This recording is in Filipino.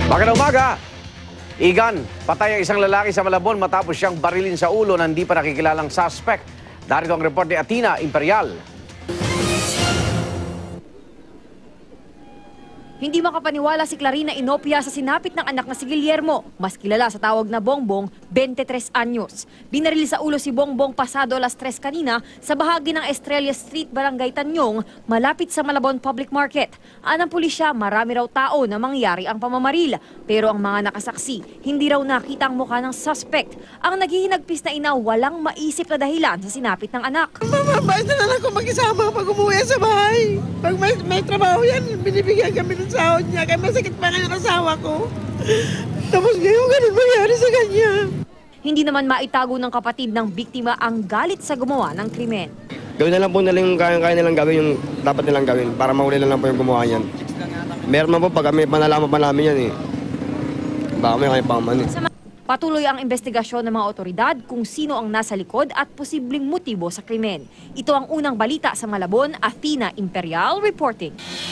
Magandang umaga! Igan, patay ang isang lalaki sa Malabon matapos siyang barilin sa ulo ng di pa nakikilalang suspect. Darito ang report ni Athena Imperial. Hindi makapaniwala si Clarina Inopia sa sinapit ng anak na si Guillermo, mas kilala sa tawag na Bongbong, 23 anyos. Binaril sa ulo si Bongbong pasado alas 3 kanina sa bahagi ng Estrella Street, Barangay Tanyong, malapit sa Malabon Public Market. Anang pulisya, marami raw tao na mangyari ang pamamaril. Pero ang mga nakasaksi, hindi raw nakita ang mukha ng suspect. Ang naghihinagpis na ina walang maisip na dahilan sa sinapit ng anak. Mabait na lang ako mag-isama pag umuwi sa bahay. Pag may trabaho yan, binibigyan kami ng sahod niya. Kaya masakit pa nga yung asawa ko. Tapos ngayon, ganun mangyari sa kanya. Hindi naman maitago ng kapatid ng biktima ang galit sa gumawa ng krimen. Gawin na lang po nila yung kaya nilang gawin, yung dapat nilang gawin para mahuli na lang po yung gumawa yan. Meron man po pag kami panalaman pa namin yan eh. Baka may kaya pang man eh. Patuloy ang investigasyon ng mga otoridad kung sino ang nasa likod at posibleng motibo sa krimen. Ito ang unang balita sa Malabon, Athena Imperial reporting.